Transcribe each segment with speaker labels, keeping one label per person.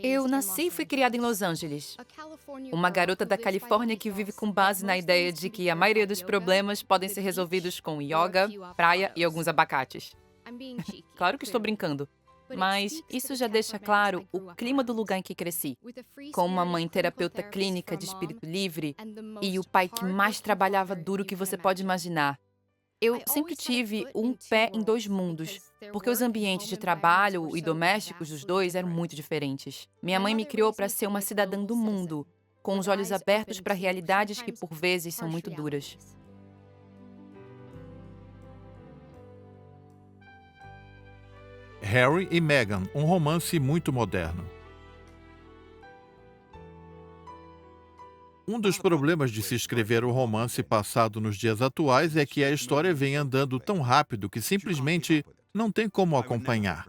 Speaker 1: Eu nasci e fui criada em Los Angeles, uma garota da Califórnia que vive com base na ideia de que a maioria dos problemas podem ser resolvidos com yoga, praia e alguns abacates. Claro que estou brincando, mas isso já deixa claro o clima do lugar em que cresci, com uma mãe terapeuta clínica de espírito livre e o pai que mais trabalhava duro que você pode imaginar. Eu sempre tive um pé em dois mundos, porque os ambientes de trabalho e domésticos dos dois eram muito diferentes. Minha mãe me criou para ser uma cidadã do mundo, com os olhos abertos para realidades que por vezes são muito duras.
Speaker 2: Harry e Meghan, um romance muito moderno. Um dos problemas de se escrever um romance passado nos dias atuais é que a história vem andando tão rápido que simplesmente não tem como acompanhar.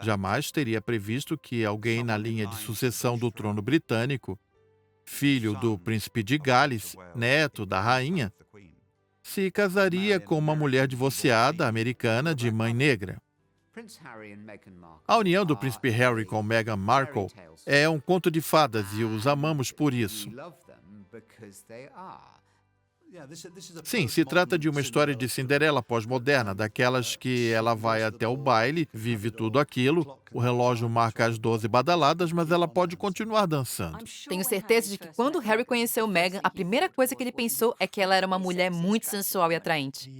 Speaker 2: Jamais teria previsto que alguém na linha de sucessão do trono britânico, filho do príncipe de Gales, neto da rainha, se casaria com uma mulher divorciada americana de mãe negra. A união do príncipe Harry com Meghan Markle é um conto de fadas e os amamos por isso. Sim, se trata de uma história de Cinderela pós-moderna, daquelas que ela vai até o baile, vive tudo aquilo, o relógio marca as 12 badaladas, mas ela pode continuar dançando.
Speaker 1: Tenho certeza de que quando Harry conheceu Meghan, a primeira coisa que ele pensou é que ela era uma mulher muito sensual e atraente.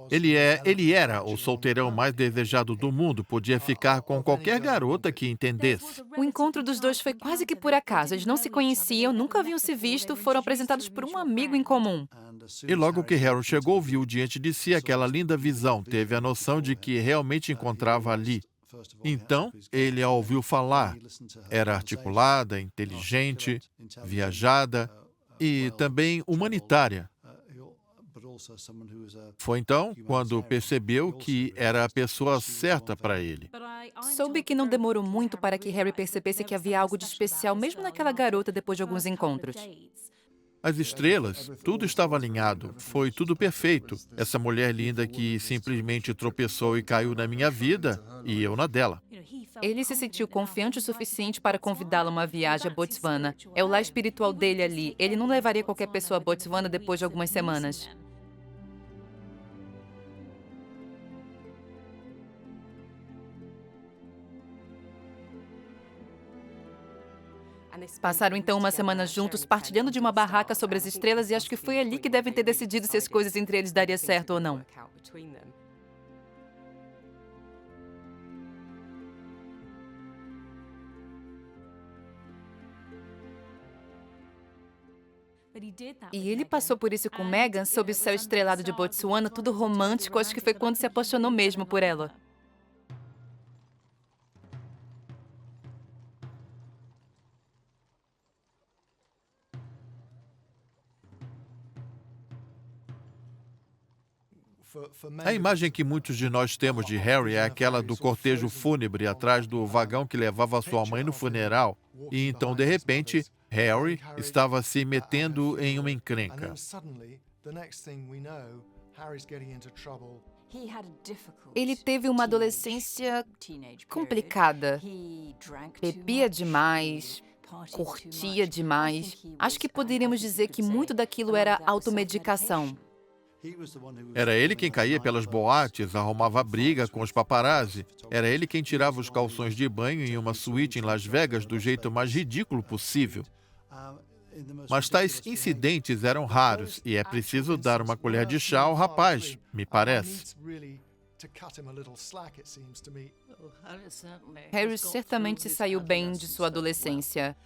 Speaker 2: Ele era o solteirão mais desejado do mundo, podia ficar com qualquer garota que entendesse.
Speaker 1: O encontro dos dois foi quase que por acaso. Eles não se conheciam, nunca haviam se visto, foram apresentados por um amigo em comum.
Speaker 2: E logo que Harry chegou, viu diante de si aquela linda visão, teve a noção de que realmente encontrava ali. Então, ele a ouviu falar. Era articulada, inteligente, viajada e também humanitária. Foi então quando percebeu que era a pessoa certa para ele.
Speaker 1: Soube que não demorou muito para que Harry percebesse que havia algo de especial, mesmo naquela garota, depois de alguns encontros.
Speaker 2: As estrelas, tudo estava alinhado, foi tudo perfeito. Essa mulher linda que simplesmente tropeçou e caiu na minha vida, e eu na dela.
Speaker 1: Ele se sentiu confiante o suficiente para convidá-la a uma viagem a Botswana. É o lar espiritual dele ali. Ele não levaria qualquer pessoa a Botswana depois de algumas semanas. Passaram então uma semana juntos, partilhando de uma barraca sobre as estrelas, e acho que foi ali que devem ter decidido se as coisas entre eles daria certo ou não. E ele passou por isso com Meghan, sob o céu estrelado de Botsuana, tudo romântico. Acho que foi quando se apaixonou mesmo por ela.
Speaker 2: A imagem que muitos de nós temos de Harry é aquela do cortejo fúnebre atrás do vagão que levava sua mãe no funeral. E então, de repente, Harry estava se metendo em uma encrenca.
Speaker 1: Ele teve uma adolescência complicada. Bebia demais, curtia demais. Acho que poderíamos dizer que muito daquilo era automedicação.
Speaker 2: Era ele quem caía pelas boates, arrumava briga com os paparazzi. Era ele quem tirava os calções de banho em uma suíte em Las Vegas do jeito mais ridículo possível. Mas tais incidentes eram raros e é preciso dar uma colher de chá ao rapaz, me parece.
Speaker 1: Harry certamente se saiu bem de sua adolescência.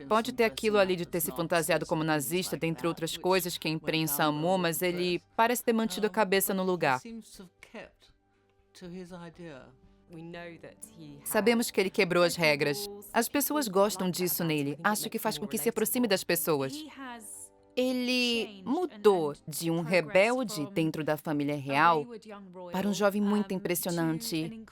Speaker 1: Pode ter aquilo ali de ter se fantasiado como nazista, dentre outras coisas que a imprensa amou, mas ele parece ter mantido a cabeça no lugar. Sabemos que ele quebrou as regras. As pessoas gostam disso nele. Acho que faz com que se aproxime das pessoas. Ele mudou de um rebelde dentro da família real para um jovem muito impressionante.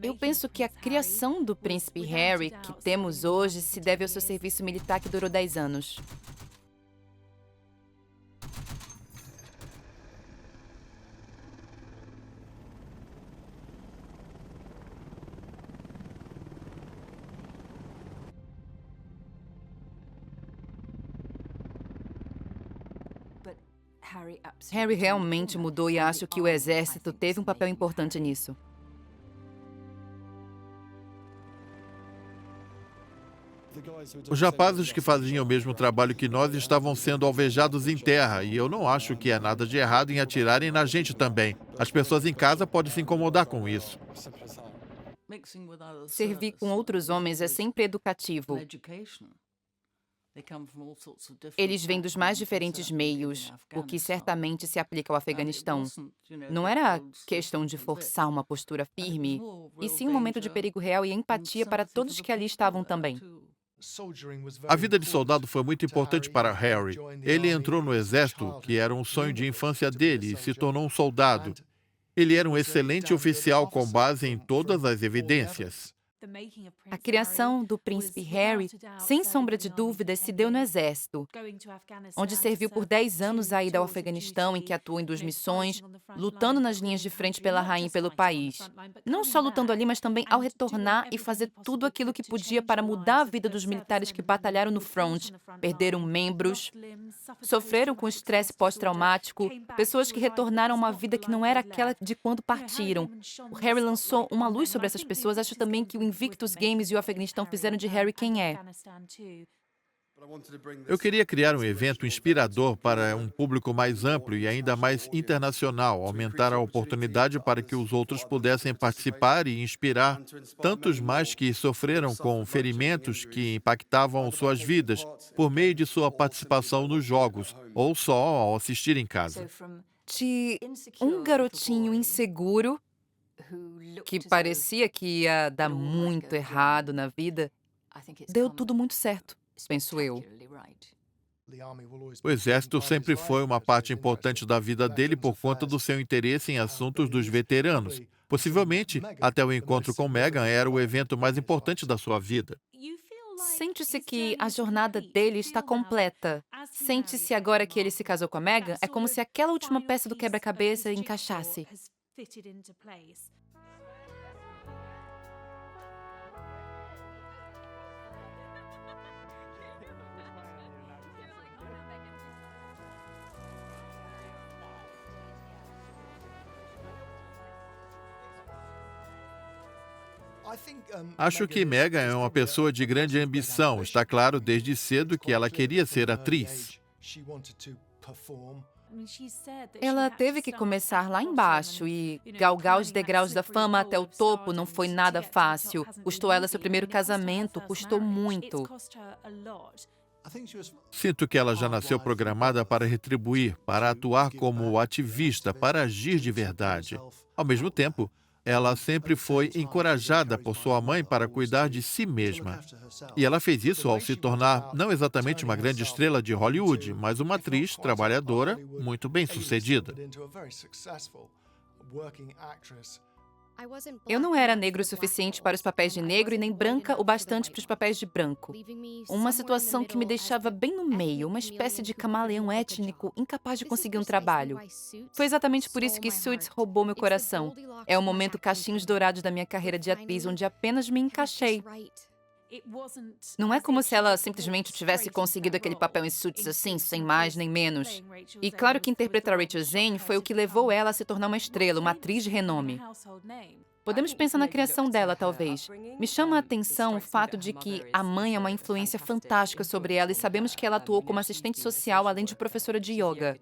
Speaker 1: Eu penso que a criação do príncipe Harry que temos hoje se deve ao seu serviço militar que durou 10 anos. Harry realmente mudou e acho que o exército teve um papel importante nisso.
Speaker 2: Os rapazes que faziam o mesmo trabalho que nós estavam sendo alvejados em terra, e eu não acho que é nada de errado em atirarem na gente também. As pessoas em casa podem se incomodar com isso.
Speaker 1: Servir com outros homens é sempre educativo. Eles vêm dos mais diferentes meios, o que certamente se aplica ao Afeganistão. Não era questão de forçar uma postura firme, e sim um momento de perigo real e empatia para todos que ali estavam também.
Speaker 2: A vida de soldado foi muito importante para Harry. Ele entrou no exército, que era um sonho de infância dele, e se tornou um soldado. Ele era um excelente oficial com base em todas as evidências.
Speaker 1: A criação do príncipe Harry, sem sombra de dúvidas, se deu no exército, onde serviu por 10 anos a ida ao Afeganistão, em que atuou em 2 missões, lutando nas linhas de frente pela rainha e pelo país. Não só lutando ali, mas também ao retornar e fazer tudo aquilo que podia para mudar a vida dos militares que batalharam no front, perderam membros, sofreram com estresse pós-traumático, pessoas que retornaram a uma vida que não era aquela de quando partiram. O Harry lançou uma luz sobre essas pessoas. Acho também que o Invictus Games e o Afeganistão fizeram de Harry quem é.
Speaker 2: Eu queria criar um evento inspirador para um público mais amplo e ainda mais internacional, aumentar a oportunidade para que os outros pudessem participar e inspirar tantos mais que sofreram com ferimentos que impactavam suas vidas por meio de sua participação nos jogos ou só ao assistir em casa.
Speaker 1: De um garotinho inseguro que parecia que ia dar muito errado na vida, deu tudo muito certo, penso eu.
Speaker 2: O exército sempre foi uma parte importante da vida dele por conta do seu interesse em assuntos dos veteranos. Possivelmente, até o encontro com Meghan era o evento mais importante da sua vida.
Speaker 1: Sente-se que a jornada dele está completa. Sente-se agora que ele se casou com a Meghan, é como se aquela última peça do quebra-cabeça encaixasse.
Speaker 2: Acho que Meghan é uma pessoa de grande ambição. Está claro desde cedo que ela queria ser atriz.
Speaker 1: Ela teve que começar lá embaixo e galgar os degraus da fama até o topo não foi nada fácil. Custou ela seu primeiro casamento, custou muito.
Speaker 2: Sinto que ela já nasceu programada para retribuir, para atuar como ativista, para agir de verdade. Ao mesmo tempo, ela sempre foi encorajada por sua mãe para cuidar de si mesma. E ela fez isso ao se tornar não exatamente uma grande estrela de Hollywood, mas uma atriz trabalhadora muito bem-sucedida.
Speaker 1: Eu não era negro o suficiente para os papéis de negro e nem branca o bastante para os papéis de branco. Uma situação que me deixava bem no meio, uma espécie de camaleão étnico incapaz de conseguir um trabalho. Foi exatamente por isso que Suits roubou meu coração. É o momento cachinhos dourados da minha carreira de atriz, onde apenas me encaixei. Não é como se ela simplesmente tivesse conseguido aquele papel em Suits assim, sem mais nem menos. E claro que interpretar Rachel Zane foi o que levou ela a se tornar uma estrela, uma atriz de renome. Podemos pensar na criação dela, talvez. Me chama a atenção o fato de que a mãe é uma influência fantástica sobre ela e sabemos que ela atuou como assistente social, além de professora de yoga.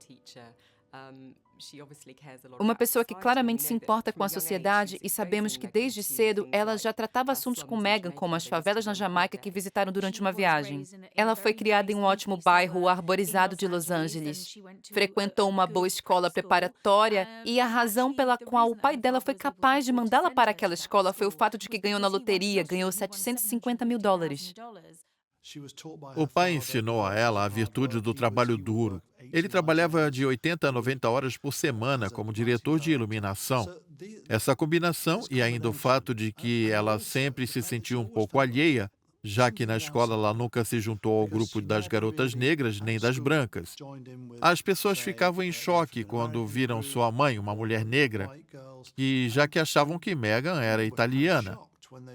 Speaker 1: Uma pessoa que claramente se importa com a sociedade e sabemos que desde cedo ela já tratava assuntos com Meghan, como as favelas na Jamaica que visitaram durante uma viagem. Ela foi criada em um ótimo bairro arborizado de Los Angeles. Frequentou uma boa escola preparatória e a razão pela qual o pai dela foi capaz de mandá-la para aquela escola foi o fato de que ganhou na loteria, ganhou $750 mil.
Speaker 2: O pai ensinou a ela a virtude do trabalho duro. Ele trabalhava de 80 a 90 horas por semana como diretor de iluminação. Essa combinação e ainda o fato de que ela sempre se sentiu um pouco alheia, já que na escola ela nunca se juntou ao grupo das garotas negras nem das brancas. As pessoas ficavam em choque quando viram sua mãe, uma mulher negra, já que achavam que Meghan era italiana.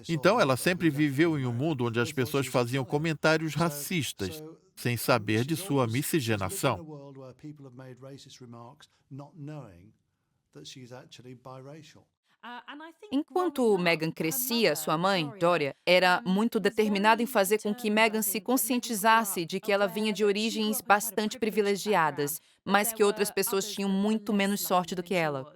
Speaker 2: Então, ela sempre viveu em um mundo onde as pessoas faziam comentários racistas, sem saber de sua miscigenação.
Speaker 1: Enquanto Meghan crescia, sua mãe, Doria, era muito determinada em fazer com que Meghan se conscientizasse de que ela vinha de origens bastante privilegiadas, mas que outras pessoas tinham muito menos sorte do que ela.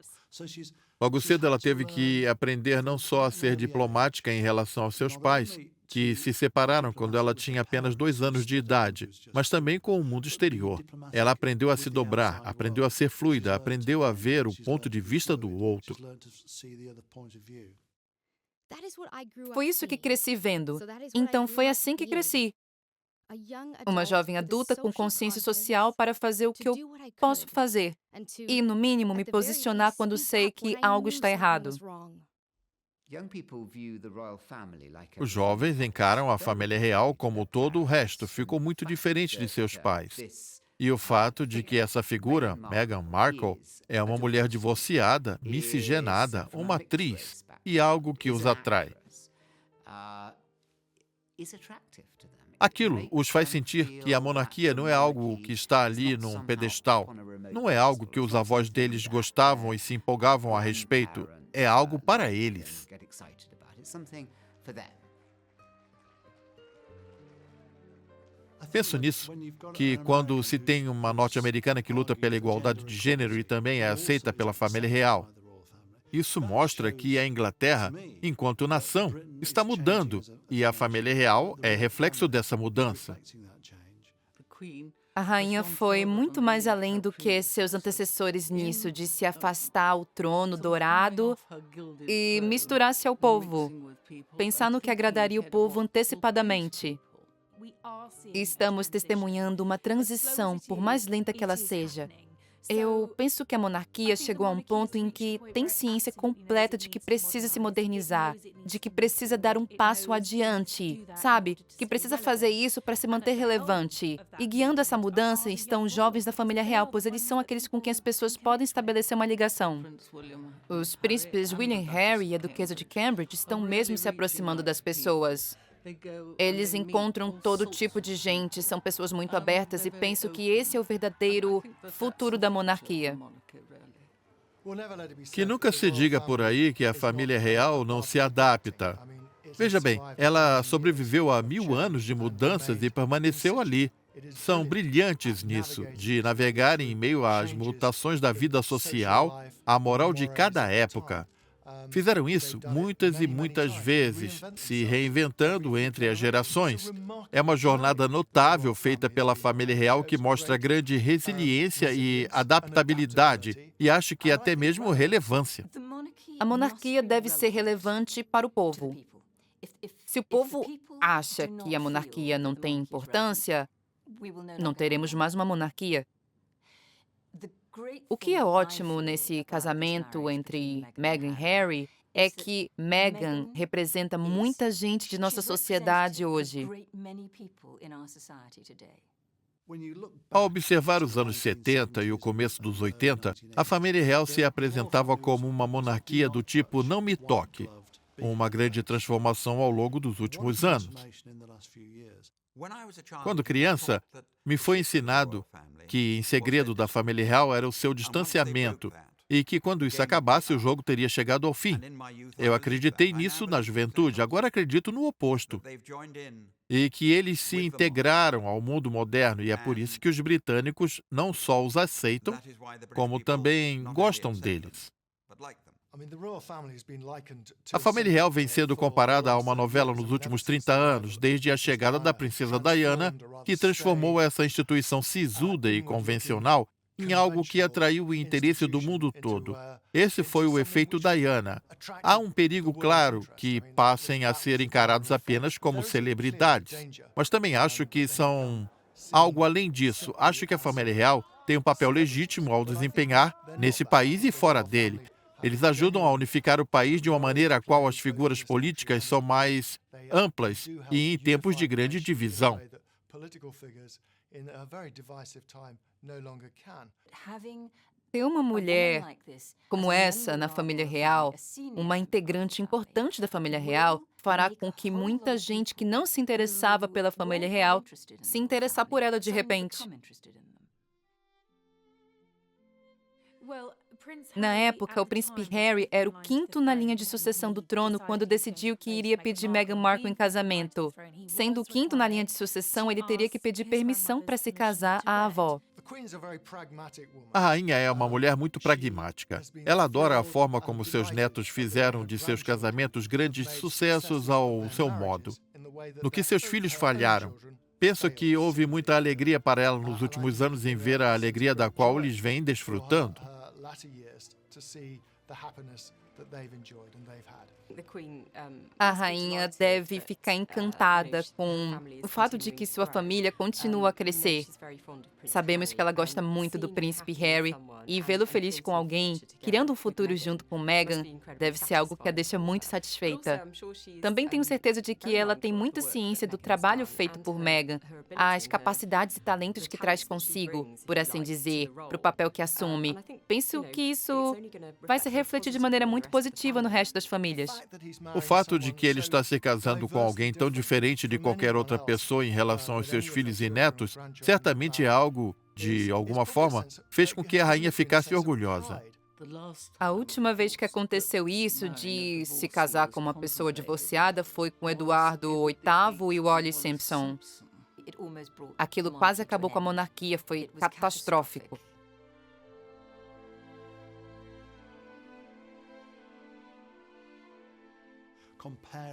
Speaker 2: Logo cedo ela teve que aprender não só a ser diplomática em relação aos seus pais, que se separaram quando ela tinha apenas 2 anos de idade, mas também com o mundo exterior. Ela aprendeu a se dobrar, aprendeu a ser fluida, aprendeu a ver o ponto de vista do outro.
Speaker 1: Foi isso que cresci vendo. Então foi assim que cresci. Uma jovem adulta com consciência social para fazer o que eu posso fazer e, no mínimo, me posicionar quando sei que algo está errado.
Speaker 2: Os jovens encaram a família real como todo o resto, ficou muito diferente de seus pais. E o fato de que essa figura, Meghan Markle, é uma mulher divorciada, miscigenada, uma atriz, e algo que os atrai. Aquilo os faz sentir que a monarquia não é algo que está ali num pedestal. Não é algo que os avós deles gostavam e se empolgavam a respeito. É algo para eles. Penso nisso, que quando se tem uma norte-americana que luta pela igualdade de gênero e também é aceita pela família real, isso mostra que a Inglaterra, enquanto nação, está mudando e a família real é reflexo dessa mudança.
Speaker 1: A rainha foi muito mais além do que seus antecessores nisso, de se afastar ao trono dourado e misturar-se ao povo, pensar no que agradaria o povo antecipadamente. Estamos testemunhando uma transição, por mais lenta que ela seja. Eu penso que a monarquia chegou a um ponto em que tem ciência completa de que precisa se modernizar, de que precisa dar um passo adiante, sabe? Que precisa fazer isso para se manter relevante. E guiando essa mudança estão os jovens da família real, pois eles são aqueles com quem as pessoas podem estabelecer uma ligação. Os príncipes William e Harry e a duquesa de Cambridge estão mesmo se aproximando das pessoas. Eles encontram todo tipo de gente, são pessoas muito abertas e penso que esse é o verdadeiro futuro da monarquia.
Speaker 2: Que nunca se diga por aí que a família real não se adapta. Veja bem, ela sobreviveu a 1000 anos de mudanças e permaneceu ali. São brilhantes nisso, de navegar em meio às mutações da vida social, à moral de cada época. Fizeram isso muitas e muitas vezes, se reinventando entre as gerações. É uma jornada notável feita pela família real que mostra grande resiliência e adaptabilidade, e acho que até mesmo relevância.
Speaker 1: A monarquia deve ser relevante para o povo. Se o povo acha que a monarquia não tem importância, não teremos mais uma monarquia. O que é ótimo nesse casamento entre Meghan e Harry é que Meghan representa muita gente de nossa sociedade hoje.
Speaker 2: Ao observar os anos 70 e o começo dos 80, a família real se apresentava como uma monarquia do tipo não me toque, uma grande transformação ao longo dos últimos anos. Quando criança, me foi ensinado que, em segredo da família real, era o seu distanciamento e que, quando isso acabasse, o jogo teria chegado ao fim. Eu acreditei nisso na juventude, agora acredito no oposto. E que eles se integraram ao mundo moderno, e é por isso que os britânicos não só os aceitam, como também gostam deles. A família real vem sendo comparada a uma novela nos últimos 30 anos, desde a chegada da princesa Diana, que transformou essa instituição sisuda e convencional em algo que atraiu o interesse do mundo todo. Esse foi o efeito Diana. Há um perigo claro que passem a ser encarados apenas como celebridades, mas também acho que são algo além disso. Acho que a família real tem um papel legítimo ao desempenhar nesse país e fora dele. Eles ajudam a unificar o país de uma maneira a qual as figuras políticas são mais amplas e em tempos de grande divisão.
Speaker 1: Ter uma mulher como essa na família real, uma integrante importante da família real, fará com que muita gente que não se interessava pela família real se interessar por ela de repente. Na época, o príncipe Harry era o quinto na linha de sucessão do trono quando decidiu que iria pedir Meghan Markle em casamento. Sendo o quinto na linha de sucessão, ele teria que pedir permissão para se casar à avó.
Speaker 2: A rainha é uma mulher muito pragmática. Ela adora a forma como seus netos fizeram de seus casamentos grandes sucessos ao seu modo. No que seus filhos falharam, penso que houve muita alegria para ela nos últimos anos em ver a alegria da qual eles vêm desfrutando.
Speaker 1: A rainha deve ficar encantada com o fato de que sua família continua a crescer. Sabemos que ela gosta muito do príncipe Harry e vê-lo feliz com alguém, criando um futuro junto com Meghan, deve ser algo que a deixa muito satisfeita. Também tenho certeza de que ela tem muita ciência do trabalho feito por Meghan, as capacidades e talentos que traz consigo, por assim dizer, para o papel que assume. Penso que isso vai se refletir de maneira muito positiva no resto das famílias.
Speaker 2: O fato de que ele está se casando com alguém tão diferente de qualquer outra pessoa em relação aos seus filhos e netos, certamente é algo, de alguma forma, fez com que a rainha ficasse orgulhosa.
Speaker 1: A última vez que aconteceu isso, de se casar com uma pessoa divorciada, foi com Eduardo VIII e Wallis Simpson. Aquilo quase acabou com a monarquia, foi catastrófico.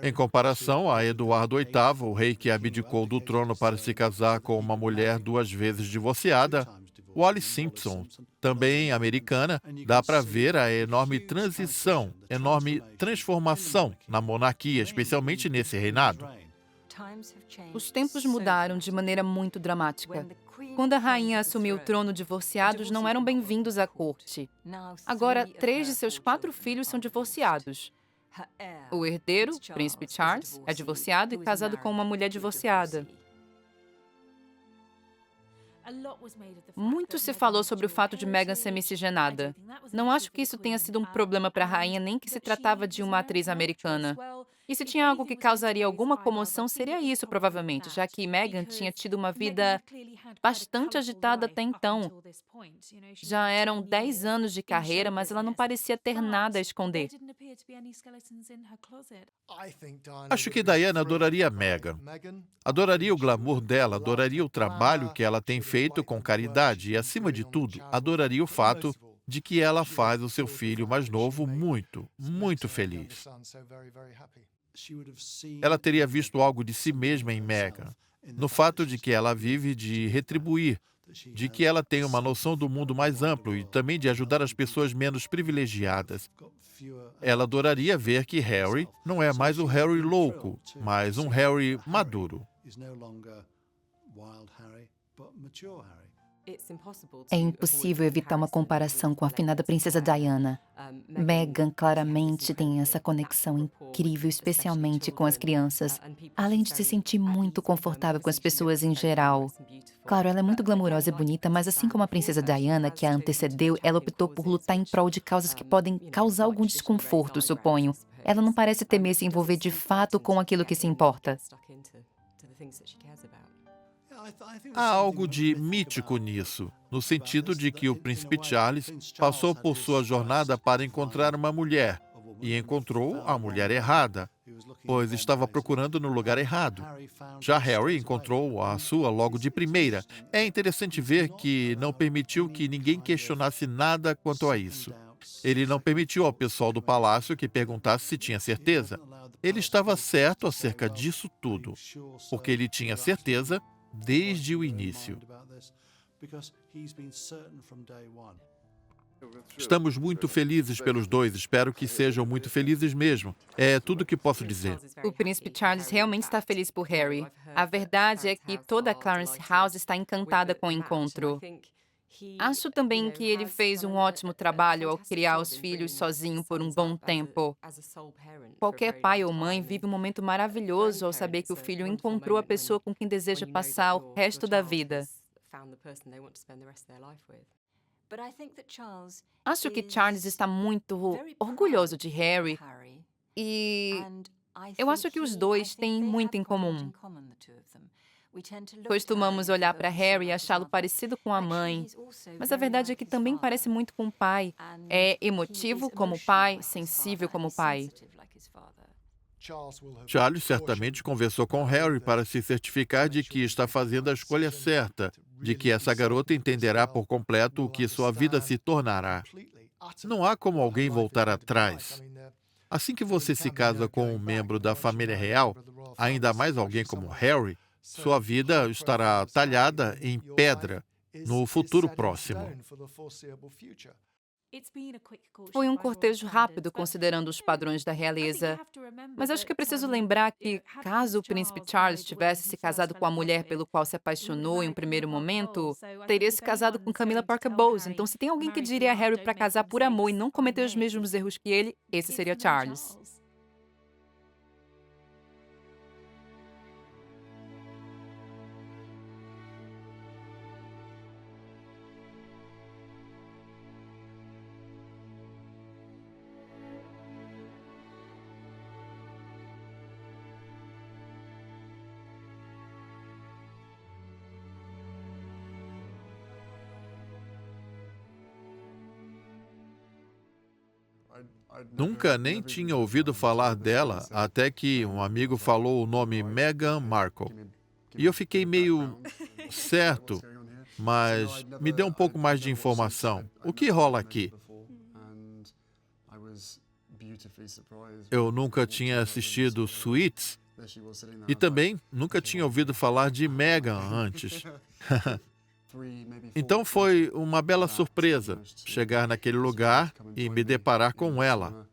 Speaker 2: Em comparação a Eduardo VIII, o rei que abdicou do trono para se casar com uma mulher 2 vezes divorciada, Wallis Simpson, também americana, dá para ver a enorme transição, enorme transformação na monarquia, especialmente nesse reinado.
Speaker 1: Os tempos mudaram de maneira muito dramática. Quando a rainha assumiu o trono, divorciados não eram bem-vindos à corte. Agora, 3 de seus 4 filhos são divorciados. O herdeiro, Príncipe Charles, é divorciado e casado com uma mulher divorciada. Muito se falou sobre o fato de Meghan ser miscigenada. Não acho que isso tenha sido um problema para a rainha, nem que se tratava de uma atriz americana. E se tinha algo que causaria alguma comoção, seria isso, provavelmente, já que Meghan tinha tido uma vida bastante agitada até então. Já eram 10 anos de carreira, mas ela não parecia ter nada a esconder.
Speaker 2: Acho que Diana adoraria Meghan. Adoraria o glamour dela, adoraria o trabalho que ela tem feito com caridade e, acima de tudo, adoraria o fato de que ela faz o seu filho mais novo muito, muito feliz. Ela teria visto algo de si mesma em Meghan, no fato de que ela vive de retribuir, de que ela tem uma noção do mundo mais amplo e também de ajudar as pessoas menos privilegiadas. Ela adoraria ver que Harry não é mais o Harry louco, mas um Harry maduro.
Speaker 1: É impossível evitar uma comparação com a afinada princesa Diana. Meghan claramente tem essa conexão incrível, especialmente com as crianças, além de se sentir muito confortável com as pessoas em geral. Claro, ela é muito glamurosa e bonita, mas assim como a princesa Diana, que a antecedeu, ela optou por lutar em prol de causas que podem causar algum desconforto, suponho. Ela não parece temer se envolver de fato com aquilo que se importa.
Speaker 2: Há algo de mítico nisso, no sentido de que o príncipe Charles passou por sua jornada para encontrar uma mulher e encontrou a mulher errada, pois estava procurando no lugar errado. Já Harry encontrou a sua logo de primeira. É interessante ver que não permitiu que ninguém questionasse nada quanto a isso. Ele não permitiu ao pessoal do palácio que perguntasse se tinha certeza. Ele estava certo acerca disso tudo, porque ele tinha certeza desde o início. Estamos muito felizes pelos dois, espero que sejam muito felizes mesmo. É tudo o que posso dizer.
Speaker 1: O príncipe Charles realmente está feliz por Harry. A verdade é que toda a Clarence House está encantada com o encontro. Acho também que ele fez um ótimo trabalho ao criar os filhos sozinho por um bom tempo. Qualquer pai ou mãe vive um momento maravilhoso ao saber que o filho encontrou a pessoa com quem deseja passar o resto da vida. Acho que Charles está muito orgulhoso de Harry e eu acho que os dois têm muito em comum. Costumamos olhar para Harry e achá-lo parecido com a mãe, mas a verdade é que também parece muito com o pai. É emotivo como o pai, sensível como o pai.
Speaker 2: Charles certamente conversou com Harry para se certificar de que está fazendo a escolha certa, de que essa garota entenderá por completo o que sua vida se tornará. Não há como alguém voltar atrás. Assim que você se casa com um membro da família real, ainda mais alguém como Harry, sua vida estará talhada em pedra no futuro próximo.
Speaker 1: Foi um cortejo rápido, considerando os padrões da realeza. Mas acho que é preciso lembrar que, caso o príncipe Charles tivesse se casado com a mulher pelo qual se apaixonou em um primeiro momento, teria se casado com Camilla Parker Bowles. Então, se tem alguém que diria a Harry para casar por amor e não cometer os mesmos erros que ele, esse seria Charles.
Speaker 2: Nunca nem tinha ouvido falar dela até que um amigo falou o nome Meghan Markle. E eu fiquei meio certo, mas me dê um pouco mais de informação. O que rola aqui? Eu nunca tinha assistido Suits e também nunca tinha ouvido falar de Meghan antes. Então foi uma bela surpresa chegar naquele lugar e me deparar com ela.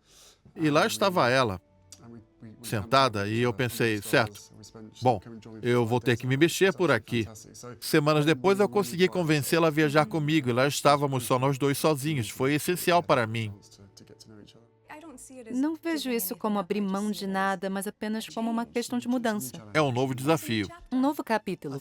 Speaker 2: E lá estava ela, sentada, e eu pensei, certo, bom, eu vou ter que me mexer por aqui. Semanas depois eu consegui convencê-la a viajar comigo e lá estávamos só nós dois sozinhos. Foi essencial para mim.
Speaker 1: Não vejo isso como abrir mão de nada, mas apenas como uma questão de mudança.
Speaker 2: É um novo desafio.
Speaker 1: Um novo capítulo.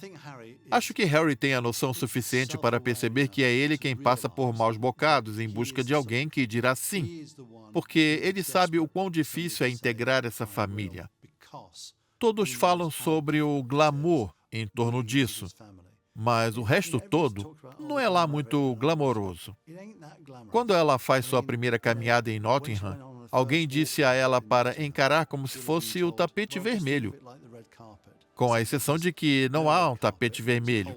Speaker 2: Acho que Harry tem a noção suficiente para perceber que é ele quem passa por maus bocados em busca de alguém que dirá sim, porque ele sabe o quão difícil é integrar essa família. Todos falam sobre o glamour em torno disso, mas o resto todo não é lá muito glamouroso. Quando ela faz sua primeira caminhada em Nottingham, alguém disse a ela para encarar como se fosse o tapete vermelho, com a exceção de que não há um tapete vermelho.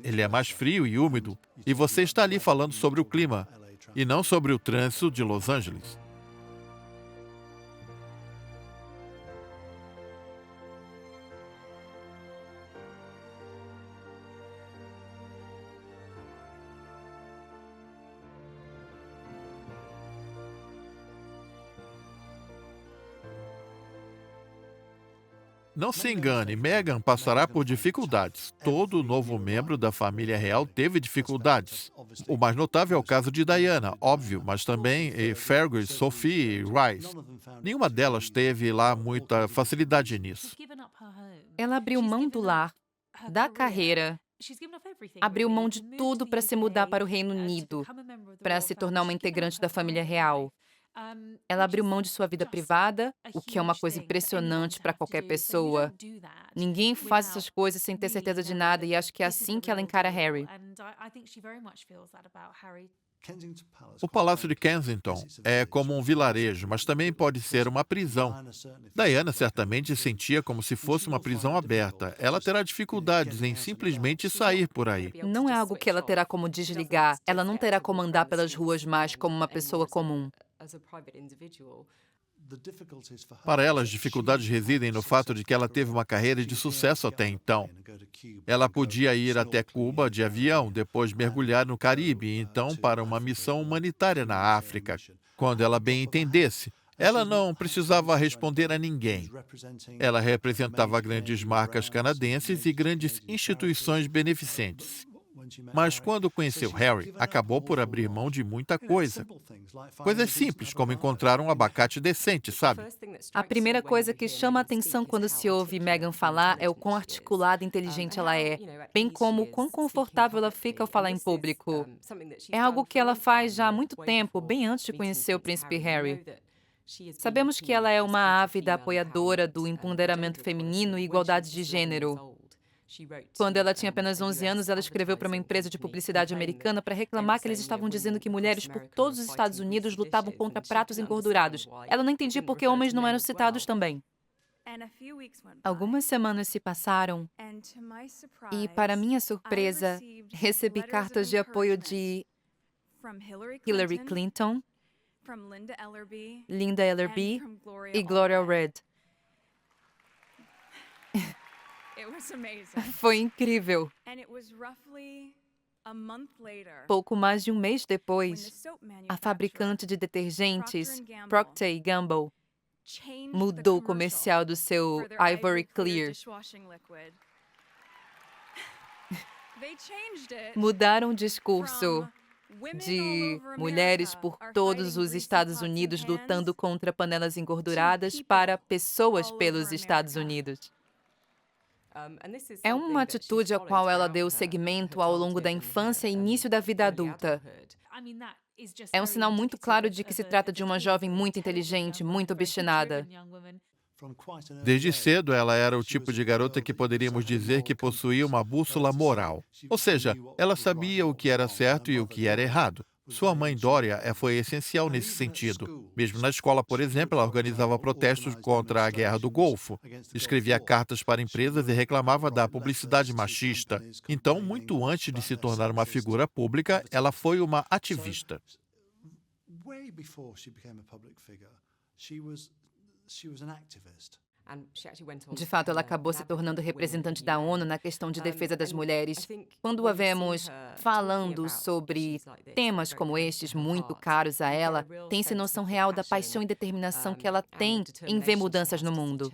Speaker 2: Ele é mais frio e úmido, e você está ali falando sobre o clima, e não sobre o trânsito de Los Angeles. Não se engane, Meghan passará por dificuldades. Todo novo membro da família real teve dificuldades. O mais notável é o caso de Diana, óbvio, mas também Fergus, Sophie e Rice. Nenhuma delas teve lá muita facilidade nisso.
Speaker 1: Ela abriu mão do lar, da carreira, abriu mão de tudo para se mudar para o Reino Unido, para se tornar uma integrante da família real. Ela abriu mão de sua vida privada, o que é uma coisa impressionante para qualquer pessoa. Ninguém faz essas coisas sem ter certeza de nada, e acho que é assim que ela encara Harry.
Speaker 2: O Palácio de Kensington é como um vilarejo, mas também pode ser uma prisão. Diana certamente sentia como se fosse uma prisão aberta. Ela terá dificuldades em simplesmente sair por aí.
Speaker 1: Não é algo que ela terá como desligar. Ela não terá como andar pelas ruas mais como uma pessoa comum.
Speaker 2: Para ela, as dificuldades residem no fato de que ela teve uma carreira de sucesso até então. Ela podia ir até Cuba de avião, depois mergulhar no Caribe e então para uma missão humanitária na África, quando ela bem entendesse. Ela não precisava responder a ninguém. Ela representava grandes marcas canadenses e grandes instituições beneficentes. Mas quando conheceu Harry, acabou por abrir mão de muita coisa. Coisas simples, como encontrar um abacate decente, sabe?
Speaker 1: A primeira coisa que chama a atenção quando se ouve Meghan falar é o quão articulada e inteligente ela é, bem como o quão confortável ela fica ao falar em público. É algo que ela faz já há muito tempo, bem antes de conhecer o príncipe Harry. Sabemos que ela é uma ávida apoiadora do empoderamento feminino e igualdade de gênero. Quando ela tinha apenas 11 anos, ela escreveu para uma empresa de publicidade americana para reclamar que eles estavam dizendo que mulheres por todos os Estados Unidos lutavam contra pratos engordurados. Ela não entendia por que homens não eram citados também. Algumas semanas se passaram e, para minha surpresa, recebi cartas de apoio de Hillary Clinton, Linda Ellerby e Gloria Red. Foi incrível. Pouco mais de um mês depois, a fabricante de detergentes, Procter & Gamble, mudou o comercial do seu Ivory Clear. Mudaram o discurso de mulheres por todos os Estados Unidos lutando contra panelas engorduradas para pessoas pelos Estados Unidos. É uma atitude a qual ela deu seguimento ao longo da infância e início da vida adulta. É um sinal muito claro de que se trata de uma jovem muito inteligente, muito obstinada.
Speaker 2: Desde cedo, ela era o tipo de garota que poderíamos dizer que possuía uma bússola moral. Ou seja, ela sabia o que era certo e o que era errado. Sua mãe, Doria, foi essencial nesse sentido. Mesmo na escola, por exemplo, ela organizava protestos contra a Guerra do Golfo, escrevia cartas para empresas e reclamava da publicidade machista. Então, muito antes de se tornar uma figura pública, ela foi uma ativista.
Speaker 1: De fato, ela acabou se tornando representante da ONU na questão de defesa das mulheres. Quando a vemos falando sobre temas como estes, muito caros a ela, tem-se noção real da paixão e determinação que ela tem em ver mudanças no mundo.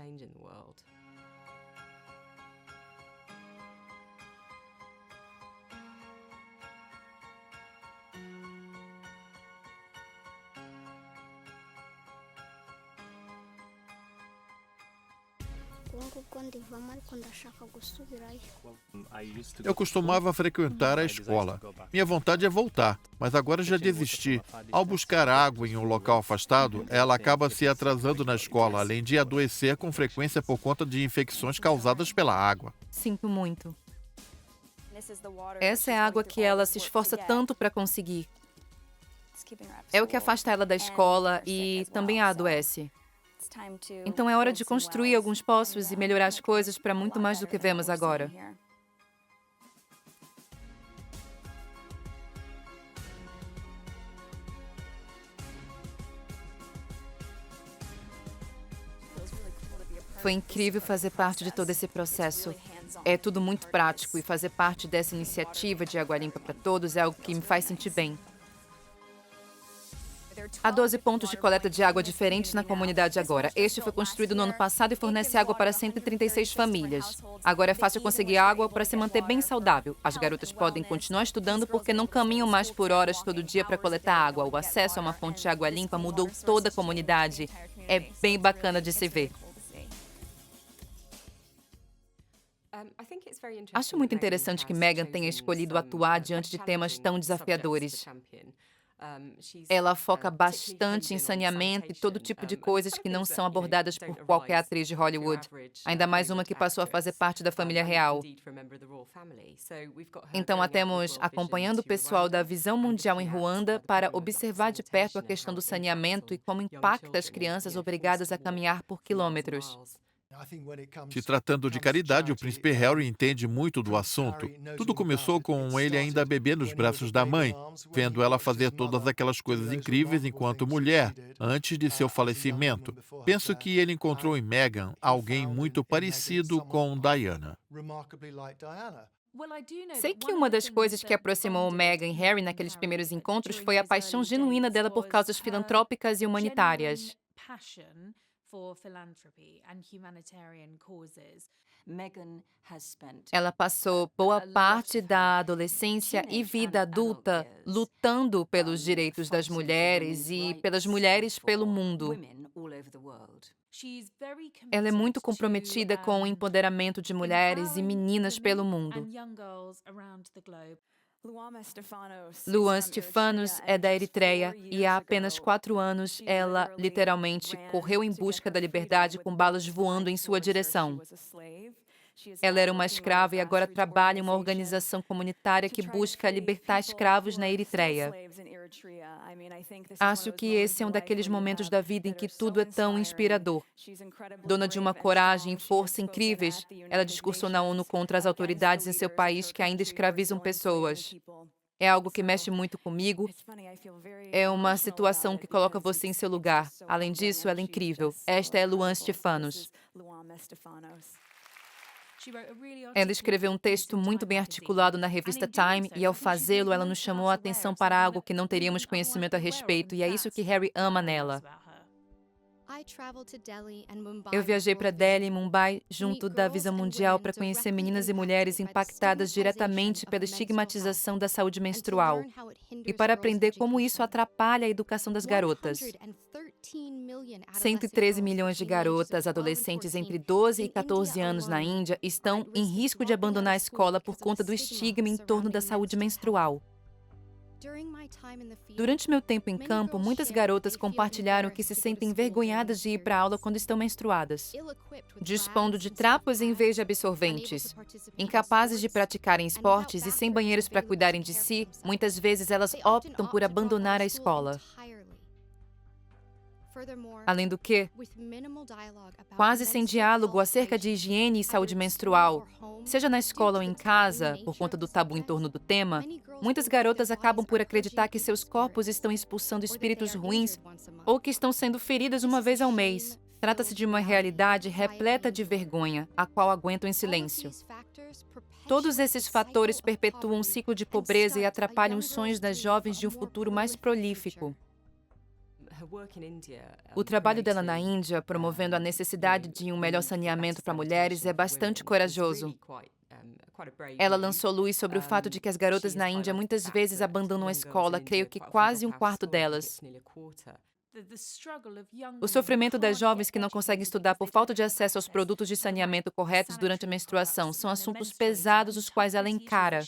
Speaker 2: Eu costumava frequentar a escola. Minha vontade é voltar, mas agora já desisti. Ao buscar água em um local afastado, ela acaba se atrasando na escola, além de adoecer com frequência por conta de infecções causadas pela água.
Speaker 1: Sinto muito. Essa é a água que ela se esforça tanto para conseguir. É o que afasta ela da escola e também a adoece. Então é hora de construir alguns poços e melhorar as coisas para muito mais do que vemos agora. Foi incrível fazer parte de todo esse processo. É tudo muito prático e fazer parte dessa iniciativa de Água Limpa para Todos é algo que me faz sentir bem. Há 12 pontos de coleta de água diferentes na comunidade agora. Este foi construído no ano passado e fornece água para 136 famílias. Agora é fácil conseguir água para se manter bem saudável. As garotas podem continuar estudando porque não caminham mais por horas todo dia para coletar água. O acesso a uma fonte de água limpa mudou toda a comunidade. É bem bacana de se ver. Acho muito interessante que Meghan tenha escolhido atuar diante de temas tão desafiadores. Ela foca bastante em saneamento e todo tipo de coisas que não são abordadas por qualquer atriz de Hollywood, ainda mais uma que passou a fazer parte da família real. Então, a temos acompanhando o pessoal da Visão Mundial em Ruanda para observar de perto a questão do saneamento e como impacta as crianças obrigadas a caminhar por quilômetros.
Speaker 2: Se tratando de caridade, o príncipe Harry entende muito do assunto. Tudo começou com ele ainda bebê nos braços da mãe, vendo ela fazer todas aquelas coisas incríveis enquanto mulher, antes de seu falecimento. Penso que ele encontrou em Meghan alguém muito parecido com Diana.
Speaker 1: Sei que uma das coisas que aproximou Meghan e Harry naqueles primeiros encontros foi a paixão genuína dela por causas filantrópicas e humanitárias. Ela passou boa parte da adolescência e vida adulta lutando pelos direitos das mulheres e pelas mulheres pelo mundo. Ela é muito comprometida com o empoderamento de mulheres e meninas pelo mundo. Luan Stefanos é da Eritreia e há apenas 4 anos ela, literalmente, correu em busca da liberdade com balas voando em sua direção. Ela era uma escrava e agora trabalha em uma organização comunitária que busca libertar escravos na Eritreia. Acho que esse é um daqueles momentos da vida em que tudo é tão inspirador. Dona de uma coragem e força incríveis, ela discursou na ONU contra as autoridades em seu país que ainda escravizam pessoas. É algo que mexe muito comigo. É uma situação que coloca você em seu lugar. Além disso, ela é incrível. Esta é Luan Stefanos. Ela escreveu um texto muito bem articulado na revista Time e, ao fazê-lo, ela nos chamou a atenção para algo que não teríamos conhecimento a respeito, e é isso que Harry ama nela. Eu viajei para Delhi e Mumbai junto da Visão Mundial para conhecer meninas e mulheres impactadas diretamente pela estigmatização da saúde menstrual e para aprender como isso atrapalha a educação das garotas. 113 milhões de garotas, adolescentes entre 12 e 14 anos na Índia estão em risco de abandonar a escola por conta do estigma em torno da saúde menstrual. Durante meu tempo em campo, muitas garotas compartilharam que se sentem envergonhadas de ir para a aula quando estão menstruadas, dispondo de trapos em vez de absorventes. Incapazes de praticarem esportes e sem banheiros para cuidarem de si, muitas vezes elas optam por abandonar a escola. Além do que, quase sem diálogo acerca de higiene e saúde menstrual, seja na escola ou em casa, por conta do tabu em torno do tema, muitas garotas acabam por acreditar que seus corpos estão expulsando espíritos ruins ou que estão sendo feridas uma vez ao mês. Trata-se de uma realidade repleta de vergonha, a qual aguentam em silêncio. Todos esses fatores perpetuam um ciclo de pobreza e atrapalham os sonhos das jovens de um futuro mais prolífico. O trabalho dela na Índia, promovendo a necessidade de um melhor saneamento para mulheres, é bastante corajoso. Ela lançou luz sobre o fato de que as garotas na Índia muitas vezes abandonam a escola, creio que quase um quarto delas. O sofrimento das jovens que não conseguem estudar por falta de acesso aos produtos de saneamento corretos durante a menstruação são assuntos pesados os quais ela encara.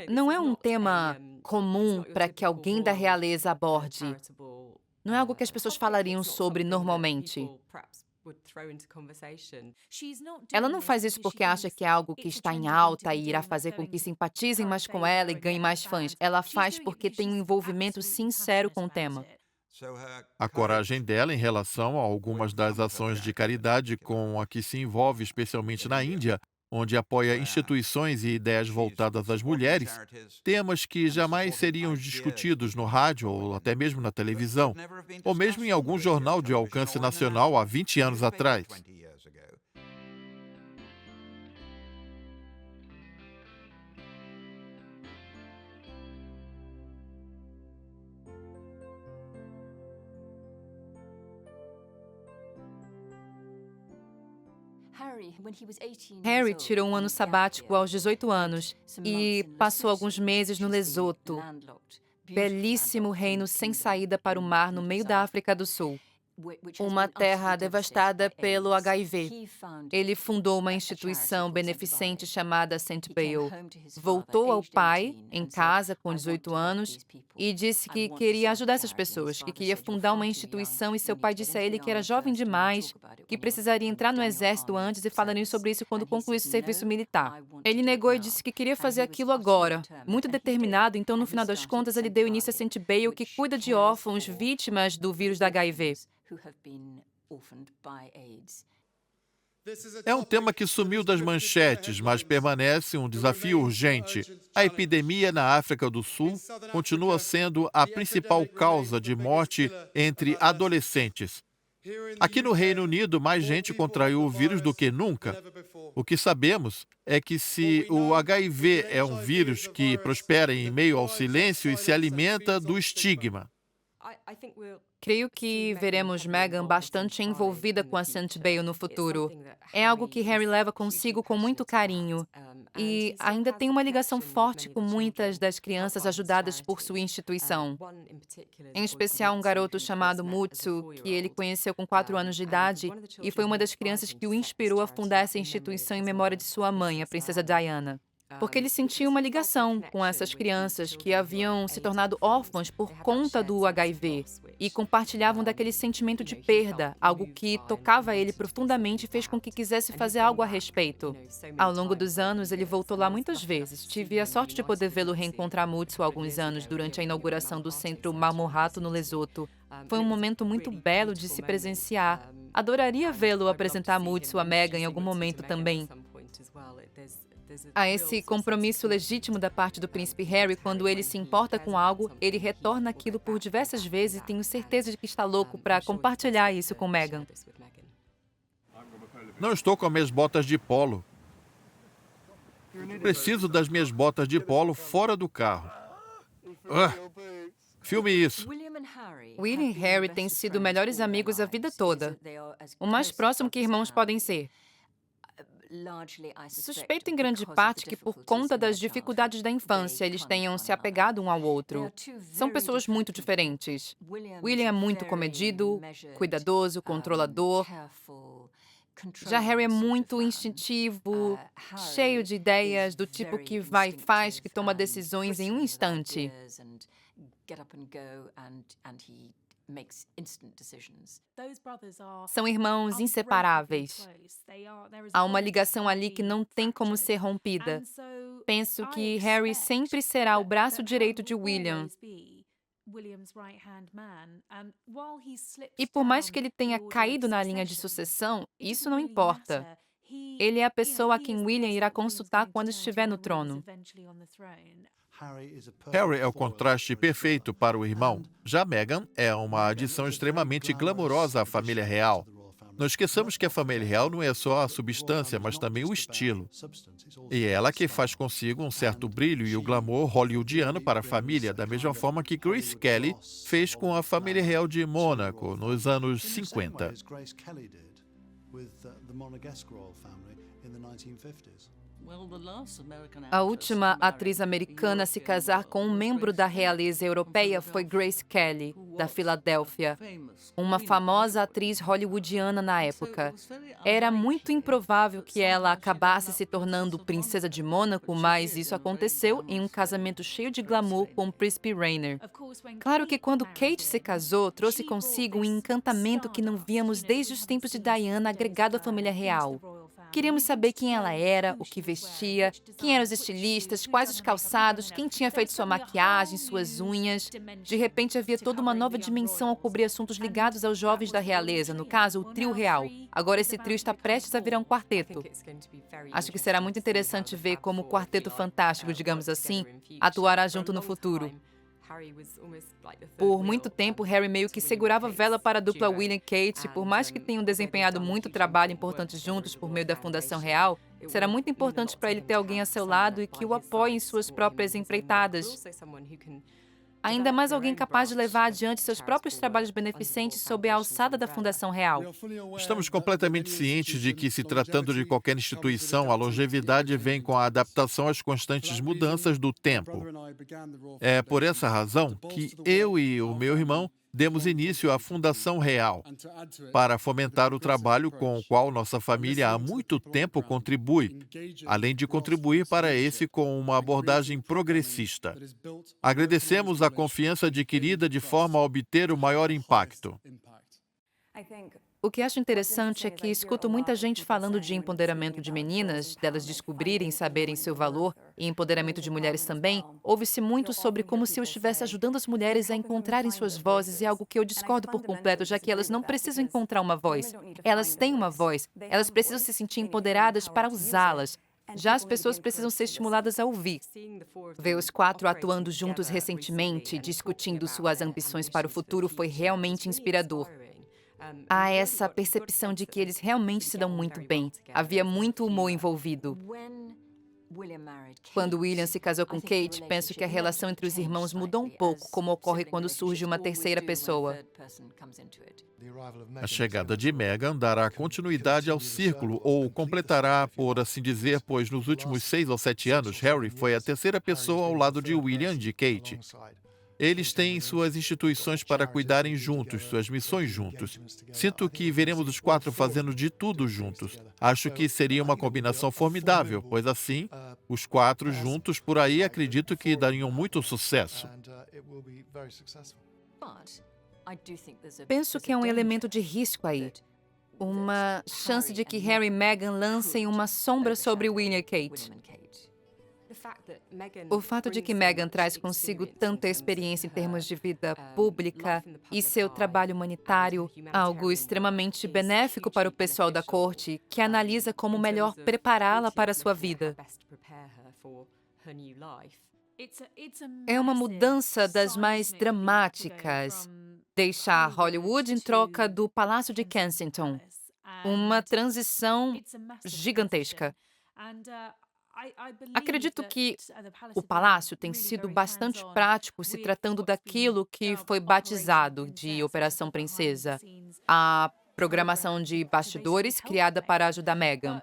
Speaker 1: Não é um tema comum para que alguém da realeza aborde. Não é algo que as pessoas falariam sobre normalmente. Ela não faz isso porque acha que é algo que está em alta e irá fazer com que simpatizem mais com ela e ganhem mais fãs. Ela faz porque tem um envolvimento sincero com o tema.
Speaker 2: A coragem dela em relação a algumas das ações de caridade com a que se envolve, especialmente na Índia, onde apoia instituições e ideias voltadas às mulheres, temas que jamais seriam discutidos no rádio ou até mesmo na televisão, ou mesmo em algum jornal de alcance nacional há 20 anos atrás.
Speaker 1: Harry tirou um ano sabático aos 18 anos e passou alguns meses no Lesoto, belíssimo reino sem saída para o mar no meio da África do Sul. Uma terra devastada pelo HIV. Ele fundou uma instituição beneficente chamada St. Bale. Voltou ao pai, em casa, com 18 anos, e disse que queria ajudar essas pessoas, que queria fundar uma instituição, e seu pai disse a ele que era jovem demais, que precisaria entrar no exército antes e falaria sobre isso quando concluísse o serviço militar. Ele negou e disse que queria fazer aquilo agora. Muito determinado, então, no final das contas, ele deu início a St. Bale, que cuida de órfãos vítimas do vírus da HIV.
Speaker 2: É um tema que sumiu das manchetes, mas permanece um desafio urgente. A epidemia na África do Sul continua sendo a principal causa de morte entre adolescentes. Aqui no Reino Unido, mais gente contraiu o vírus do que nunca. O que sabemos é que se o HIV é um vírus que prospera em meio ao silêncio e se alimenta do estigma.
Speaker 1: Creio que veremos Meghan bastante envolvida com a St. Bale no futuro. É algo que Harry leva consigo com muito carinho. E ainda tem uma ligação forte com muitas das crianças ajudadas por sua instituição. Em especial um garoto chamado Mutsu, que ele conheceu com 4 anos de idade e foi uma das crianças que o inspirou a fundar essa instituição em memória de sua mãe, a princesa Diana. porque ele sentia uma ligação com essas crianças que haviam se tornado órfãs por conta do HIV e compartilhavam daquele sentimento de perda, algo que tocava ele profundamente e fez com que quisesse fazer algo a respeito. Ao longo dos anos, ele voltou lá muitas vezes. Tive a sorte de poder vê-lo reencontrar Mutsu há alguns anos, durante a inauguração do Centro Marmorato, no Lesoto. Foi um momento muito belo de se presenciar. Adoraria vê-lo apresentar Mutsu a Meghan em algum momento também. Há esse compromisso legítimo da parte do príncipe Harry. Quando ele se importa com algo, ele retorna aquilo por diversas vezes e tenho certeza de que está louco para compartilhar isso com Meghan.
Speaker 2: Não estou com as minhas botas de polo. Preciso das minhas botas de polo fora do carro. Filme isso.
Speaker 1: William e Harry têm sido melhores amigos a vida toda. O mais próximo que irmãos podem ser. Suspeito em grande parte que, por conta das dificuldades da infância, eles tenham se apegado um ao outro. São pessoas muito diferentes. William é muito comedido, cuidadoso, controlador. Já Harry é muito instintivo, cheio de ideias, do tipo que vai e faz, que toma decisões em um instante. São irmãos inseparáveis. Há uma ligação ali que não tem como ser rompida. Penso que Harry sempre será o braço direito de William. E por mais que ele tenha caído na linha de sucessão, isso não importa. Ele é a pessoa a quem William irá consultar quando estiver no trono.
Speaker 2: Harry é o contraste perfeito para o irmão. Já Meghan é uma adição extremamente glamourosa à família real. Não esqueçamos que a família real não é só a substância, mas também o estilo. E é ela que faz consigo um certo brilho e o glamour hollywoodiano para a família, da mesma forma que Grace Kelly fez com a família real de Mônaco nos anos 50.
Speaker 1: A última atriz americana a se casar com um membro da realeza europeia foi Grace Kelly, da Filadélfia, uma famosa atriz hollywoodiana na época. Era muito improvável que ela acabasse se tornando princesa de Mônaco, mas isso aconteceu em um casamento cheio de glamour com o príncipe Rainier. Claro que quando Kate se casou, trouxe consigo um encantamento que não víamos desde os tempos de Diana agregado à família real. Queríamos saber quem ela era, o que vestia, quem eram os estilistas, quais os calçados, quem tinha feito sua maquiagem, suas unhas. De repente, havia toda uma nova dimensão ao cobrir assuntos ligados aos jovens da realeza, no caso, o trio real. Agora esse trio está prestes a virar um quarteto. Acho que será muito interessante ver como o quarteto fantástico, digamos assim, atuará junto no futuro. Por muito tempo, Harry meio que segurava a vela para a dupla William e Kate. Por mais que tenham desempenhado muito trabalho importante juntos por meio da Fundação Real, será muito importante para ele ter alguém a seu lado e que o apoie em suas próprias empreitadas. Ainda mais alguém capaz de levar adiante seus próprios trabalhos beneficentes sob a alçada da Fundação Real.
Speaker 2: Estamos completamente cientes de que, se tratando de qualquer instituição, a longevidade vem com a adaptação às constantes mudanças do tempo. É por essa razão que eu e o meu irmão demos início à Fundação Real, para fomentar o trabalho com o qual nossa família há muito tempo contribui, além de contribuir para esse com uma abordagem progressista. Agradecemos a confiança adquirida de forma a obter o maior impacto.
Speaker 1: O que acho interessante é que escuto muita gente falando de empoderamento de meninas, delas descobrirem e saberem seu valor, e empoderamento de mulheres também. Ouve-se muito sobre como se eu estivesse ajudando as mulheres a encontrarem suas vozes, e é algo que eu discordo por completo, já que elas não precisam encontrar uma voz. Elas têm uma voz, elas precisam se sentir empoderadas para usá-las. Já as pessoas precisam ser estimuladas a ouvir. Ver os quatro atuando juntos recentemente, discutindo suas ambições para o futuro, foi realmente inspirador. Há essa percepção de que eles realmente se dão muito bem. Havia muito humor envolvido. Quando William se casou com Kate, penso que a relação entre os irmãos mudou um pouco, como ocorre quando surge uma terceira pessoa.
Speaker 2: A chegada de Meghan dará continuidade ao círculo, ou completará, por assim dizer, pois nos últimos 6 ou 7 anos, Harry foi a terceira pessoa ao lado de William e de Kate. Eles têm suas instituições para cuidarem juntos, suas missões juntos. Sinto que veremos os quatro fazendo de tudo juntos. Acho que seria uma combinação formidável, pois assim, os quatro juntos por aí acredito que dariam muito sucesso.
Speaker 1: Penso que é um elemento de risco aí. Uma chance de que Harry e Meghan lancem uma sombra sobre William e Kate. O fato de que Meghan traz consigo tanta experiência em termos de vida pública e seu trabalho humanitário, algo extremamente benéfico para o pessoal da corte, que analisa como melhor prepará-la para a sua vida. É uma mudança das mais dramáticas. Deixar Hollywood em troca do Palácio de Kensington. Uma transição gigantesca. Acredito que o palácio tem sido bastante prático se tratando daquilo que foi batizado de Operação Princesa, a programação de bastidores criada para ajudar Meghan.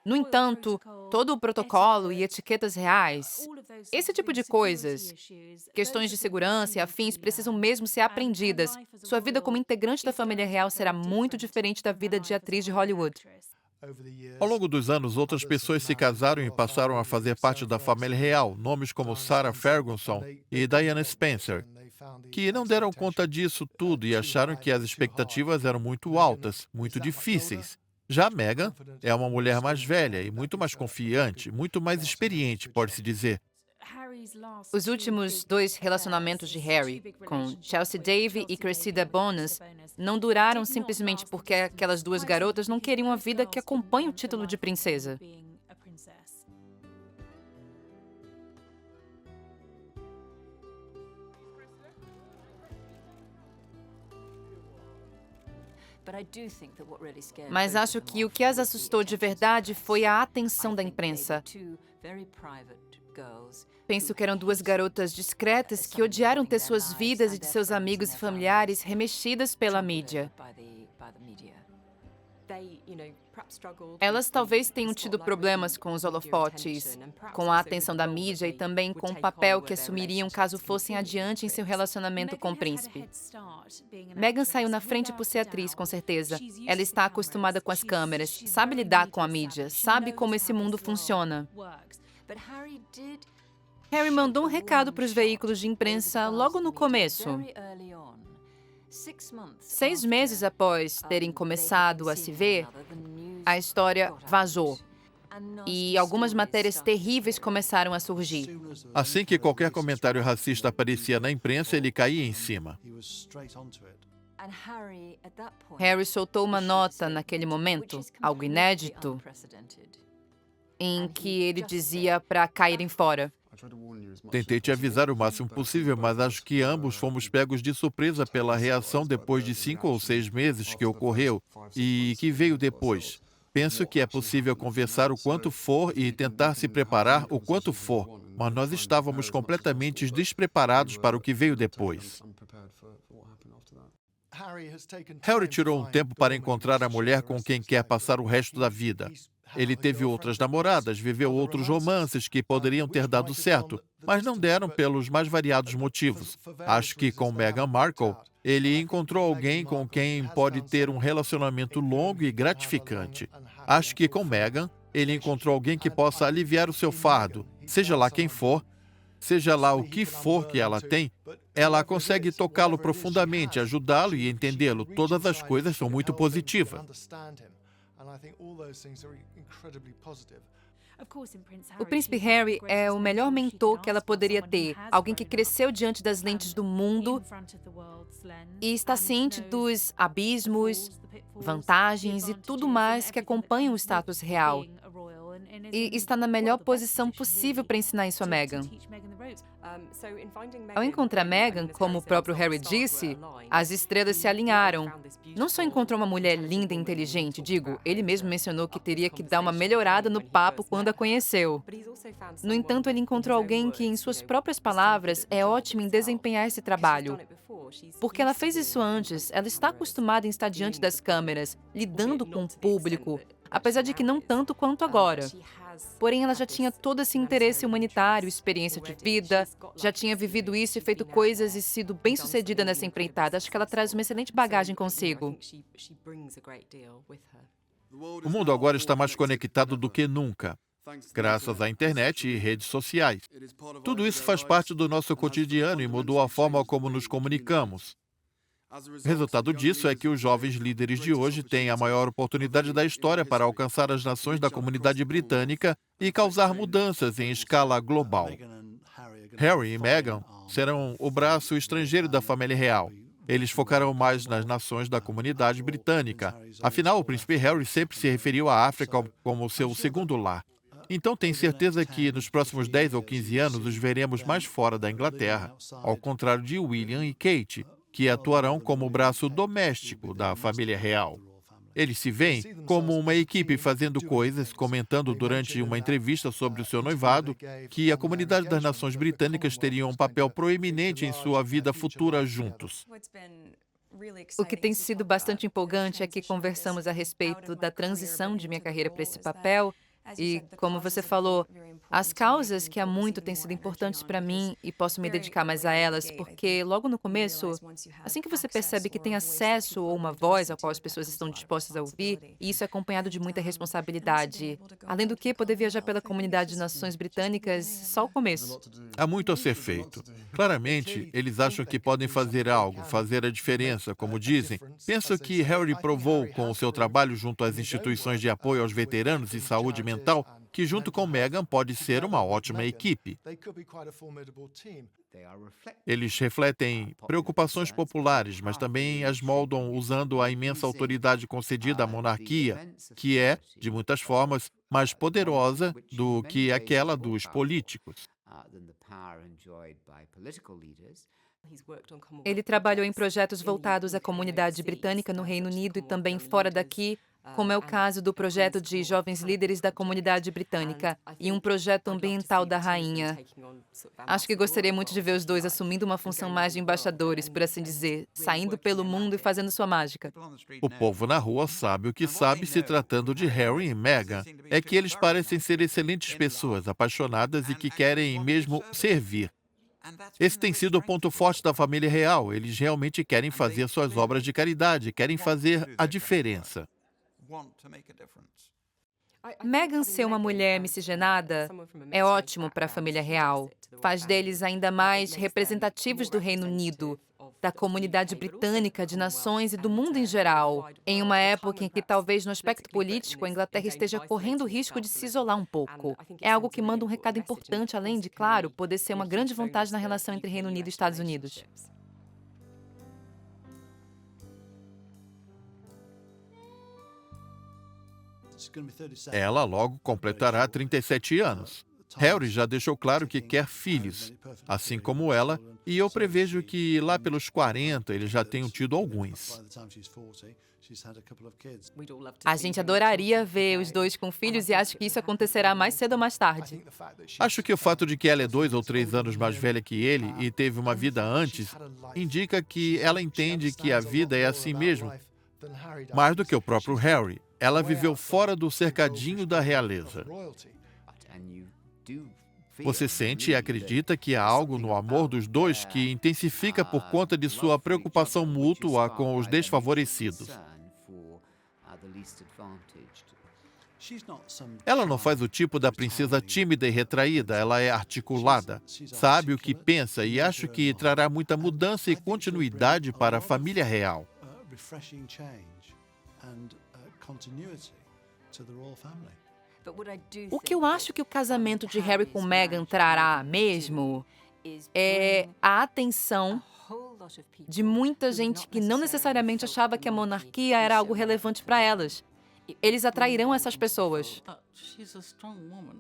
Speaker 1: No entanto, todo o protocolo e etiquetas reais, esse tipo de coisas, questões de segurança e afins precisam mesmo ser aprendidas. Sua vida como integrante da família real será muito diferente da vida de atriz de Hollywood.
Speaker 2: Ao longo dos anos, outras pessoas se casaram e passaram a fazer parte da família real, nomes como Sarah Ferguson e Diana Spencer, que não deram conta disso tudo e acharam que as expectativas eram muito altas, muito difíceis. Já Meghan é uma mulher mais velha e muito mais confiante, muito mais experiente, pode-se dizer.
Speaker 1: Os últimos 2 relacionamentos de Harry, com Chelsea Davy e Cressida Bonas, não duraram simplesmente porque aquelas 2 garotas não queriam a vida que acompanha o título de princesa. Mas acho que o que as assustou de verdade foi a atenção da imprensa. Penso que eram 2 garotas discretas que odiaram ter suas vidas e de seus amigos e familiares remexidas pela mídia. Elas talvez tenham tido problemas com os holofotes, com a atenção da mídia e também com o papel que assumiriam caso fossem adiante em seu relacionamento com o príncipe. Meghan saiu na frente por ser atriz, com certeza. Ela está acostumada com as câmeras, sabe lidar com a mídia, sabe como esse mundo funciona. Harry mandou um recado para os veículos de imprensa logo no começo. 6 meses após terem começado a se ver, a história vazou. E algumas matérias terríveis começaram a surgir.
Speaker 2: Assim que qualquer comentário racista aparecia na imprensa, ele caía em cima.
Speaker 1: Harry soltou uma nota naquele momento, algo inédito, em que ele dizia para caírem fora.
Speaker 2: Tentei te avisar o máximo possível, mas acho que ambos fomos pegos de surpresa pela reação depois de 5 ou 6 meses que ocorreu e que veio depois. Penso que é possível conversar o quanto for e tentar se preparar o quanto for, mas nós estávamos completamente despreparados para o que veio depois. Harry tirou um tempo para encontrar a mulher com quem quer passar o resto da vida. Ele teve outras namoradas, viveu outros romances que poderiam ter dado certo, mas não deram pelos mais variados motivos. Acho que com Meghan Markle, ele encontrou alguém com quem pode ter um relacionamento longo e gratificante. Acho que com Meghan, ele encontrou alguém que possa aliviar o seu fardo, seja lá quem for, seja lá o que for que ela tem, ela consegue tocá-lo profundamente, ajudá-lo e entendê-lo. Todas as coisas são muito positivas.
Speaker 1: O príncipe Harry é o melhor mentor que ela poderia ter, alguém que cresceu diante das lentes do mundo e está ciente dos abismos, vantagens e tudo mais que acompanham o status real. E está na melhor posição possível para ensinar isso a Meghan. Ao encontrar Meghan, como o próprio Harry disse, as estrelas se alinharam. Não só encontrou uma mulher linda e inteligente, digo, ele mesmo mencionou que teria que dar uma melhorada no papo quando a conheceu. No entanto, ele encontrou alguém que, em suas próprias palavras, é ótimo em desempenhar esse trabalho. Porque ela fez isso antes, ela está acostumada em estar diante das câmeras, lidando com o público, apesar de que não tanto quanto agora. Porém, ela já tinha todo esse interesse humanitário, experiência de vida, já tinha vivido isso e feito coisas e sido bem-sucedida nessa empreitada. Acho que ela traz uma excelente bagagem consigo.
Speaker 2: O mundo agora está mais conectado do que nunca, graças à internet e redes sociais. Tudo isso faz parte do nosso cotidiano e mudou a forma como nos comunicamos. O resultado disso é que os jovens líderes de hoje têm a maior oportunidade da história para alcançar as nações da comunidade britânica e causar mudanças em escala global. Harry e Meghan serão o braço estrangeiro da família real. Eles focarão mais nas nações da comunidade britânica. Afinal, o príncipe Harry sempre se referiu à África como seu segundo lar. Então, tenho certeza que nos próximos 10 ou 15 anos os veremos mais fora da Inglaterra, ao contrário de William e Kate, que atuarão como o braço doméstico da família real. Eles se veem como uma equipe fazendo coisas, comentando durante uma entrevista sobre o seu noivado que a comunidade das nações britânicas teria um papel proeminente em sua vida futura juntos.
Speaker 1: O que tem sido bastante empolgante é que conversamos a respeito da transição de minha carreira para esse papel. E, como você falou, as causas que há muito têm sido importantes para mim e posso me dedicar mais a elas, porque logo no começo, assim que você percebe que tem acesso ou uma voz a qual as pessoas estão dispostas a ouvir, e isso é acompanhado de muita responsabilidade. Além do que, poder viajar pela comunidade de nações britânicas, só o começo.
Speaker 2: Há muito a ser feito. Claramente, eles acham que podem fazer algo, fazer a diferença, como dizem. Penso que Harry provou com o seu trabalho junto às instituições de apoio aos veteranos e saúde mental que, junto com Meghan, pode ser uma ótima equipe. Eles refletem preocupações populares, mas também as moldam usando a imensa autoridade concedida à monarquia, que é, de muitas formas, mais poderosa do que aquela dos políticos.
Speaker 1: Ele trabalhou em projetos voltados à comunidade britânica no Reino Unido e também fora daqui, como é o caso do projeto de jovens líderes da comunidade britânica e um projeto ambiental da rainha. Acho que gostaria muito de ver os dois assumindo uma função mais de embaixadores, por assim dizer, saindo pelo mundo e fazendo sua mágica.
Speaker 2: O povo na rua sabe o que sabe se tratando de Harry e Meghan. É que eles parecem ser excelentes pessoas, apaixonadas e que querem mesmo servir. Esse tem sido o ponto forte da família real. Eles realmente querem fazer suas obras de caridade, querem fazer a diferença.
Speaker 1: Meghan ser uma mulher miscigenada é ótimo para a família real. Faz deles ainda mais representativos do Reino Unido, da comunidade britânica, de nações e do mundo em geral, em uma época em que talvez no aspecto político a Inglaterra esteja correndo o risco de se isolar um pouco. É algo que manda um recado importante, além de, claro, poder ser uma grande vantagem na relação entre Reino Unido e Estados Unidos.
Speaker 2: Ela logo completará 37 anos. Harry já deixou claro que quer filhos, assim como ela, e eu prevejo que lá pelos 40 eles já tenham tido alguns.
Speaker 1: A gente adoraria ver os dois com filhos e acho que isso acontecerá mais cedo ou mais tarde.
Speaker 2: Acho que o fato de que ela é 2 ou 3 anos mais velha que ele e teve uma vida antes, indica que ela entende que a vida é assim mesmo, mais do que o próprio Harry. Ela viveu fora do cercadinho da realeza. Você sente e acredita que há algo no amor dos dois que intensifica por conta de sua preocupação mútua com os desfavorecidos. Ela não faz o tipo da princesa tímida e retraída, ela é articulada, sabe o que pensa e acho que trará muita mudança e continuidade para a família real.
Speaker 1: O que eu acho que o casamento de Harry com Meghan trará mesmo é a atenção de muita gente que não necessariamente achava que a monarquia era algo relevante para elas. Eles atrairão essas pessoas.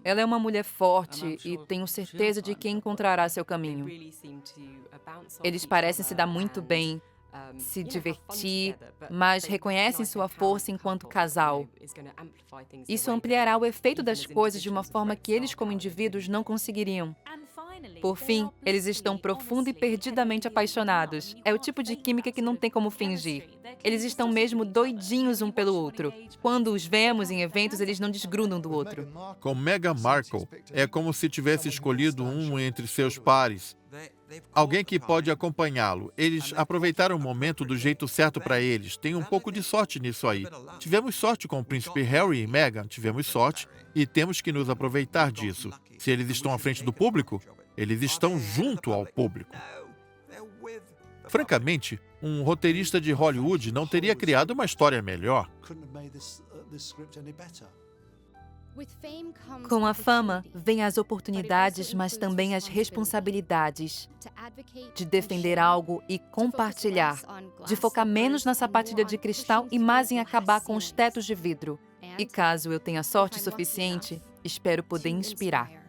Speaker 1: Ela é uma mulher forte e tenho certeza de que encontrará seu caminho. Eles parecem se dar muito bem, se divertir, mas reconhecem sua força enquanto casal. Isso ampliará o efeito das coisas de uma forma que eles, como indivíduos, não conseguiriam. Por fim, eles estão profundo e perdidamente apaixonados. É o tipo de química que não tem como fingir. Eles estão mesmo doidinhos um pelo outro. Quando os vemos em eventos, eles não desgrudam do outro.
Speaker 2: Com Meghan Markle, é como se tivesse escolhido um entre seus pares. Alguém que pode acompanhá-lo. Eles aproveitaram o momento do jeito certo para eles. Tem um pouco de sorte nisso aí. Tivemos sorte com o príncipe Harry e Meghan, tivemos sorte e temos que nos aproveitar disso. Se eles estão à frente do público, eles estão junto ao público. Francamente, um roteirista de Hollywood não teria criado uma história melhor.
Speaker 1: Com a fama, vêm as oportunidades, mas também as responsabilidades de defender algo e compartilhar, de focar menos na sapatilha de cristal e mais em acabar com os tetos de vidro. E caso eu tenha sorte suficiente, espero poder inspirar.